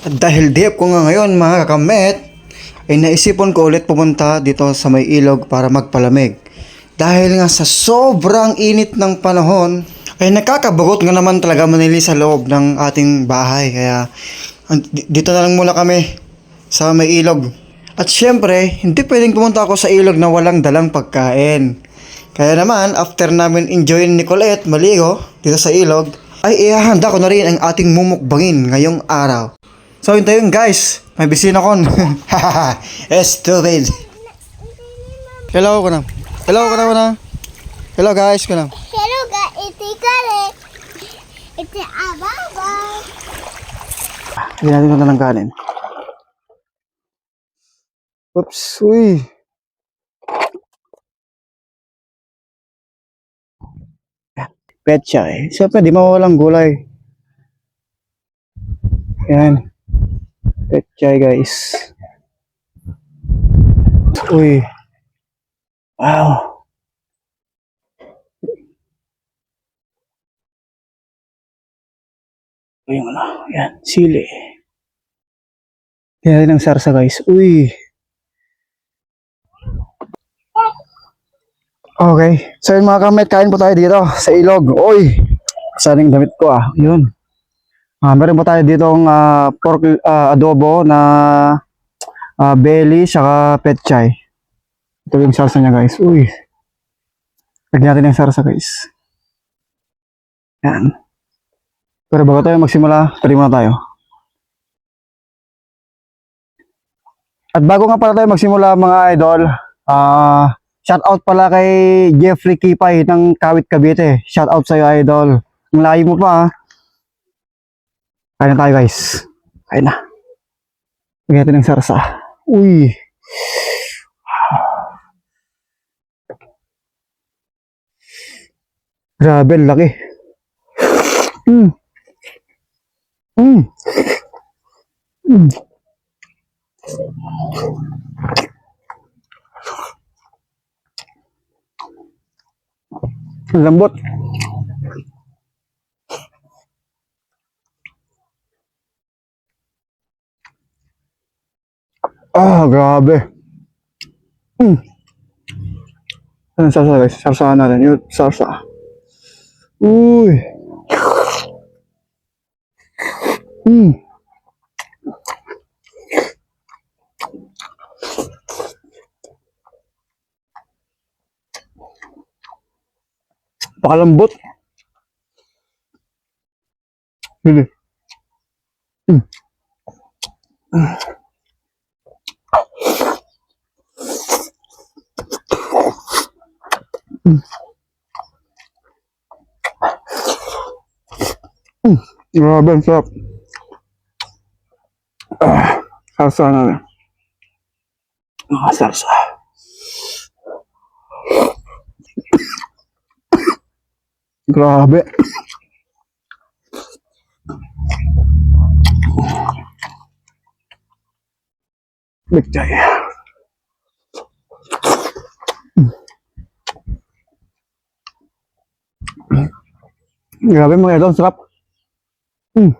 At dahil dip ko nga ngayon mga kakamit, ay naisipan ko ulit pumunta dito sa may ilog para magpalamig. Dahil nga sa sobrang init ng panahon, ay nakakabagot nga naman talaga manili sa loob ng ating bahay. Kaya dito na lang muna kami sa may ilog. At syempre, hindi pwedeng pumunta ako sa ilog na walang dalang pagkain. Kaya naman, after namin enjoyin ni Colette maligo dito sa ilog, ay ihahanda ko na rin ang ating mumukbangin ngayong araw. So, hintayin guys. May bisita ko. Hahaha. Stupid. Hello ko na. Hello ko na. Hello guys ko na. Hello guys, iti kare. Iti ababa. Hindi natin ito ng kanin. Oops. Uy. Petsa eh. Siyempre, di mawawalang gulay. Yan. Petsa guys. Uy. Wow. Uy, yung ano. Yan. Sili. Kaya rin ang sarsa guys. Uy. Okay. So yun mga kamit, kain po tayo dito sa ilog. Uy. Saan yung damit ko ah. Yun. Meron po tayo ditong pork adobo na belly saka petchay. Ito yung salsa niya guys. Uy. Lagyan natin yung sarsa guys. Yan. Pero bago tayo magsimula, tari muna tayo. At bago nga pala tayo magsimula mga idol, shout out pala kay Jeffrey Kipay ng Kawit Cavite. Shout out sa'yo idol. Ang layo mo pa ha. Kain na tayo guys. Kain na. Lagyan natin ng sarsa. Uy. Grabe, laki. Mm. Mm. Mm. Lambot. Grabe. Mm. Ano sarsa guys? Sarsahan natin. Yung sarsa. Uy. Mm. Pakalambot. Hindi. Mm. Mm. Mm. Grabe, ang sarap. Sarsa natin. Sarsa. Grabe. Bigtay. Grabe mga idol, sarap. Mm.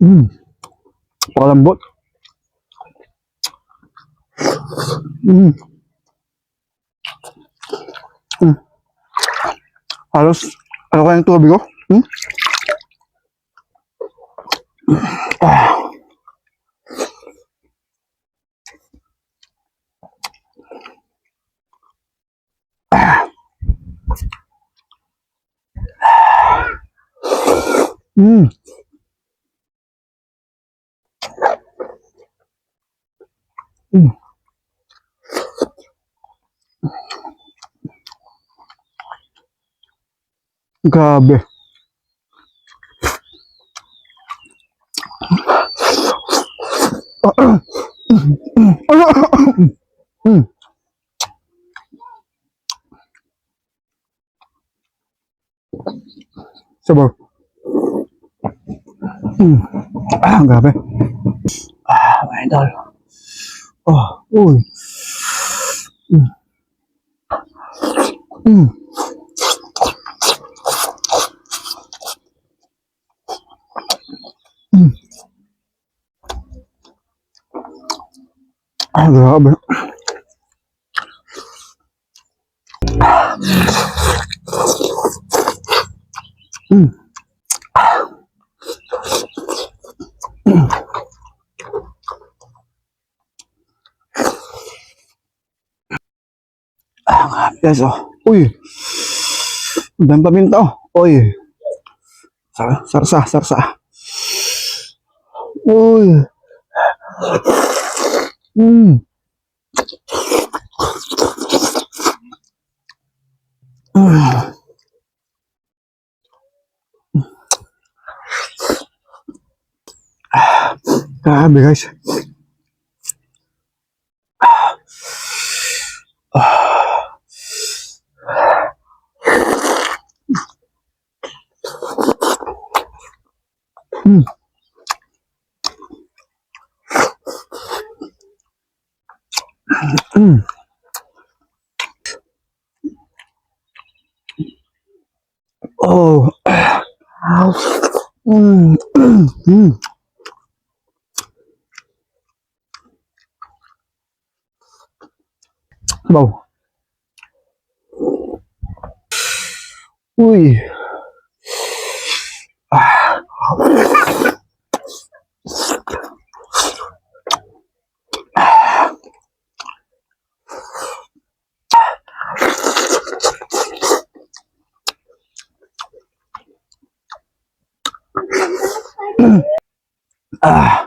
Mm. Pakalambot. Mm. Mm. Halos, ano kayang tubig ko? Hmm? Mm. Mm. Grabe. Sabaw. Grabe. Mga idol. Oh, uy. Grabe. Yes, oh. Uy. Ang paminta, oh. Uy. Sarsa, sarsa. Uy. Grabe, guys. Oh. Sabaw. Uy. Ah.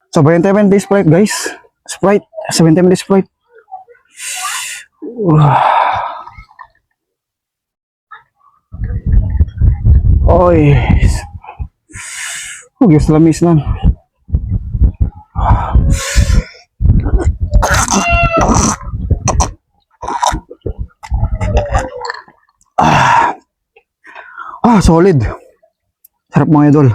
Sabayan tayo ng Sprite, guys. Sprite. Sabayan tayo ng Sprite. Oy. Huwag yung lamis lang. Solid. Sarap mga idol.